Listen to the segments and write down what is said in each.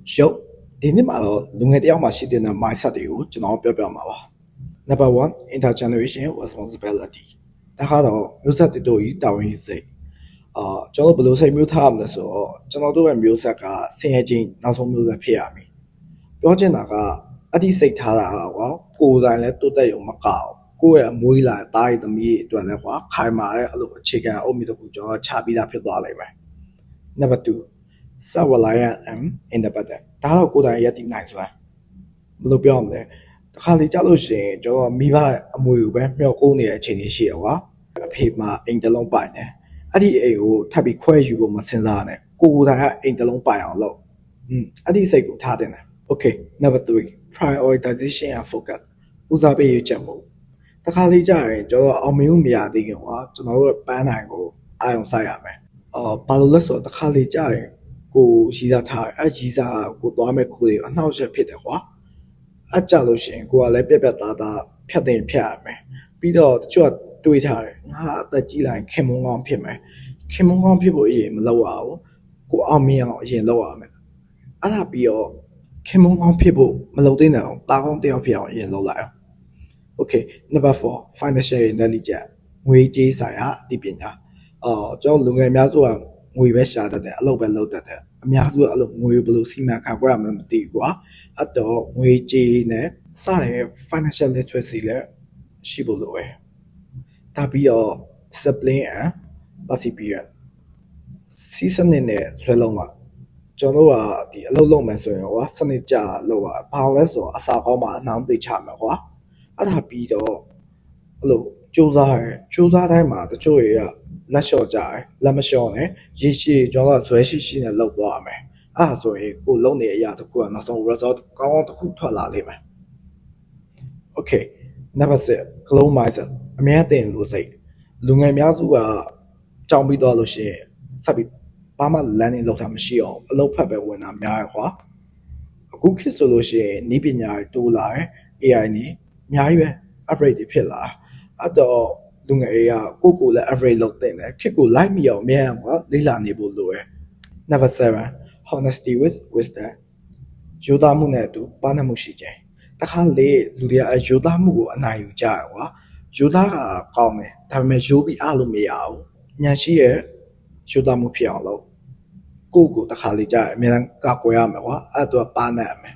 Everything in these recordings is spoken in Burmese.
Yo, ini malah lungai dia masih di nama masa dia, jenama berapa malah. Number one, intergeneration responsibility. Dah kalau musa itu tahu ini sih. Kalau belum saya muta am 的时候，jenama tu yang musa ka 现在经那种 musa 偏啊咪。表姐那个一啲食他啦，我個人咧都得用乜搞，個人每嚟帶咁嘢對嚟話，開埋咧一路切嘅，我咪都講咗差別大片多嚟咩。Number two, self-reliance and independent. 打到個人一啲難算，唔都表唔咧。ခါလေးကြလို့ရှိရင်ကျွန်တော်မိဘအမွေကိုပဲမျှော်ကိုးနေတဲ့အခြေအနေရှိရကွာအဖေမှာအိမ်တလုံးပိုင်တယ်အဲ့ဒီအိမ်ကိုထပ်ပြီးခွဲယူဖို့မစင်စားနဲ့ကိုယ်တိုင်ကအိမ်တလုံးပိုင်အောင်လုပ်အဲ့ဒီစိတ်ကိုထားတင်တယ် Okay number 3 prioritization and focus ဦးစားပေးရွေးချယ်မှုတခါလေးကြရင်ကျွန်တော်အောင်မြင်မှုမရသေးခင်ကွာကျွန်တော်တို့ပန်းနိုင်ကိုအာရုံစိုက်ရမယ်ဘာလို့လဲဆိုတော့တခါလေးကြရင်ကိုရှိစားထားအဲ့ရှိစားကိုသွားမဲ့ခိုးတွေအနှောက်အယှက်ဖြစ်တယ်ကွာအကြလို့ရှိရင်ကိုကလည်းပြက်ပြက်သားသားဖြတ်တင်ဖြတ်ရမယ်ပြီးတော့တချို့ကတွေးထားတယ်ငါအသက်ကြီးလိုက်ခင်မုန်းကောင်းဖြစ်မယ်ခင်မုန်းကောင်းဖြစ်ဖို့အရင်မလုပ်ရဘူးကိုအောင်မြင်အောင်အရင်လုပ်ရမယ်အဲ့ဒါပြီးတော့ခင်မုန်းကောင်းဖြစ်ဖို့မလုပ်သေးနဲ့အောင်တာကောင်းတယောက်ဖြစ်အောင်အရင်လုပ်လိုက်အောင် Okay number 4 financial intelligence ငွေကြေးဆိုင်ရာအသိပညာကျွန်တော်လူငယ်များစုကငွေပဲရှာတတ်တယ်အလုပ်ပဲလုပ်တတ်တယ်အများစုကအဲ့လိုငွေဘယ်လိုစီမံခန့်ခွဲရမှန်းမသိဘူးကွာအဲ့တော့ငွေကြေးနဲ့စတဲ့ financial literacy လည်းရှိဖို့လိုတယ်ဒါပြီးတော့ discipline and perseverance စီးစနစ်နဲ့ဆွဲလုံးမှာကျွန်တော်တို့ကဒီအလုပ်လုပ်မယ်ဆိုရင်ကွာစနစ်ကြလုပ်ရဘာလဲဆိုတော့အစာကောင်းမှအနှောင်းသိချမယ်ကွာအဲ့ဒါပြီးတော့အဲ့လိုစူးစမ်းတိုင်းမှာတချို့တွေကလက်လျှော့ကြတယ်လက်မလျှော့နဲ့ရေရှည်ကျွန်တော်ကဇွဲရှိနဲ့လုပ်သွားရမယ်အဲ့ဒါဆိုရင်ကိုလုံးနေအရာတစ်ခုကနောက်ဆုံး result ကောင်းတစ်ခုထွက်လာလိမ့်မယ် Okay number 6 close mindset အများတင်လို့စိတ်လူငယ်များစုကကြောင်းပြီးသွားလို့ရှိရင်ဆက်ပြီးဘာမှ learning လုပ်တာမရှိအောင်အလုပ်ဖက်ပဲဝင်တာများရခွာအခုခေတ်ဆိုလို့ရှိရင်ဤပညာတိုးလာတယ် AI နေအများကြီးပဲ upgrade တွေဖြစ်လာအဲ့တော့လူငယ်တွေကကိုလည်း average လုပ်တဲ့နဲ့ခေတ်ကိုလိုက်မိအောင်အများကလေ့လာနေဖို့လိုတယ် Number 7 honesty with wisdom ရိုးသားမှုနဲ့အတူပါဏမှုရှိခြင်းတခါလေလူတွေကရိုးသားမှုကိုအနိုင်ယူကြရကွာရိုးသားကကောင်းတယ်ဒါပေမဲ့ရိုးပြီးအားလို့မရဘူးညာရှိရဲ့ရိုးသားမှုဖြစ်အောင်လုပ်ကိုတခါလေကြအများကကွယ်ရမယ်ကွာအဲ့တော့ပါဏရမယ်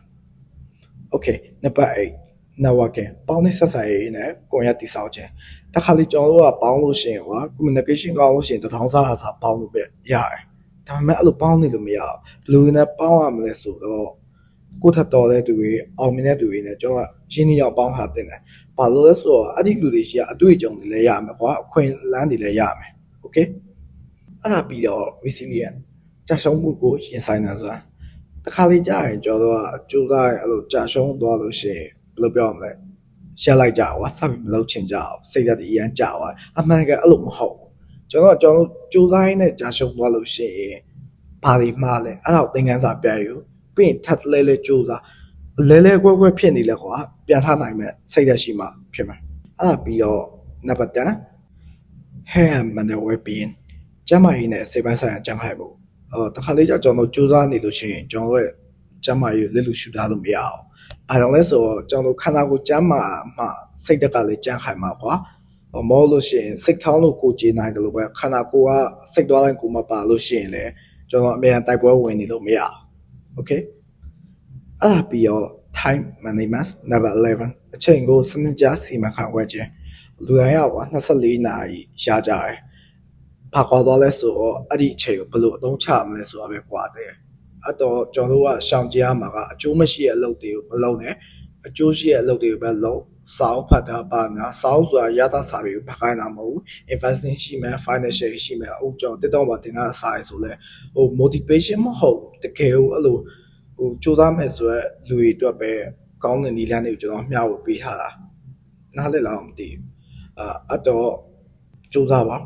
Okay number 8 networking ပေါင်းတဲ့ဆက်ဆံရေးနဲ့ကိုယ်ရတည်ဆောက်ခြင်းတခါလေကျွန်တော်တို့ကပေါင်းလို့ရှိရင်ကွာ communication ကောင်းလို့ရှိရင်တထောင်စားစာပေါင်းလို့ပဲရတယ်ဒါပေမဲ့အဲ့လိုပေါင်းနေလို့မရဘူးဘယ်လိုနဲ့ပေါင်းရမလဲဆိုတော့ကိုထက်တော်တဲ့သူတွေအောင်မြင်တဲ့သူတွေနဲ့ကျွန်တော်ကရင်းနှီးအောင်ပေါင်းထားတင်တယ်ဘာလို့လဲဆိုတော့အဲ့ဒီလူတွေရှိကအတွေ့အကြုံတွေလည်းရမယ်ကွာအခွင့်အလမ်းတွေလည်းရမယ် Okay အဲ့ဒါပြီးတော့ resilient ကြာရှုံးမှုကိုရင်ဆိုင်နိုင်စွာတခါလေကြာရင်ကျွန်တော်တို့ကကြိုးစားရင်အဲ့လိုကြာရှုံးသွားလို့ရှိရင်ဘယ်လိုပြောရမလဲရှက်လိုက်ကြကွာစပြီးမလုပ်ချင်ကြအောင်စိတ်ဓာတ်တွေအရန်ကြာသွားအမှန်တကယ်အဲ့လိုမဟုတ်ကျွန်တော်ကြိုးစားရင်းနဲ့ကြာရှုံးသွားလို့ရှိရင်ဘာတွေမှားလဲအဲ့တော့သင်ခန်းစာပြန်ယူပြီးရင်ထပ်လဲကြိုးစားလဲကွဲဖြစ်နေလဲကွာပြန်ထားနိုင်မဲ့စိတ်ဓာတ်ရှိမှဖြစ်မှာအဲ့ဒါပြီးတော့ number 10 hair and mental well-being ကျန်းမာရေးနဲ့စိတ်ပိုင်းဆိုင်ရာကြံ့ခိုင်မှုတခါလေးကျွန်တော်ကြိုးစားနေလို့ရှိရင်ကျွန်တော်ရဲ့ကျန်းမာရေးလက်လူရှူထားလို့မရအောင်ဘာကြောင့်လဲဆိုတော့ကျွန်တော်ခန္ဓာကိုယ်ကျန်းမာမှစိတ်ဓာတ်ကလည်းကြံ့ခိုင်မှာကွာမဟုတ်လို့ရှိရင်စိတ်ထောင်းလို့ကိုကျေနိုင်တယ်လို့ပဲခန္ဓာကိုယ်ကစိတ်သွားတိုင်းကိုမပါလို့ရှိရင်လည်းကျွန်တော်အများတိုက်ပွဲဝင်နေလို့မရအောင် Okay အဲ့ဒါပြီးတော့ time management number 11အချိန်ကိုစနစ်ကျစီမံခန့်ခွဲခြင်းလူတိုင်းက24နာရီရကြတယ်ဘာကွာသွားလဲဆိုတော့အဲ့ဒီအချိန်ကိုဘယ်လိုအသုံးချမလဲဆိုတာပဲကွာတယ်အဲ့တော့ကျွန်တော်တို့ကရှောင်ကြရမှာကအကျိုးမရှိတဲ့အလုပ်တွေကိုမလုပ်နဲ့အကျိုးရှိတဲ့အလုပ်တွေကိုပဲလုပ်စာအုပ်ဖတ်တာပါညာစာအုပ်ဆိုတာရတာစာတွေကိုဖတ်ခိုင်းတာမဟုတ်ဘူး investing ရှိမယ် financial ရှိမယ်အခုကျွန်တော် TikTok မှာတင်တာစာရဆိုလဲmotivation မဟုတ်တကယ်အဲ့လိုစူးစမ်းမယ်ဆိုတော့လူတွေအတွက်ပဲကောင်းတဲ့နည်းလမ်းတွေကိုကျွန်တော်မျှဝေပေးထားတာနားလည်လားမသိဘူးအဲ့တော့စူးစမ်းပါ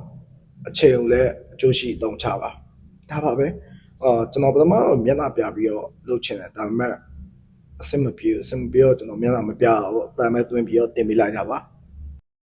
အချိန်ကိုလည်းအကျိုးရှိသုံးချပါဒါပါပဲကျွန်တော်ပထမတော့မျက်နှာပြပြီးတော့လုပ်ချင်တယ်ဒါပေမဲ့အဆင်မပြေတော့ကျွန်တော်မျက်နှာမပြတော့ဘူးအတမ်းမဲ့တွင်းပြီးတော့တင်ပေးလိုက်တာပါ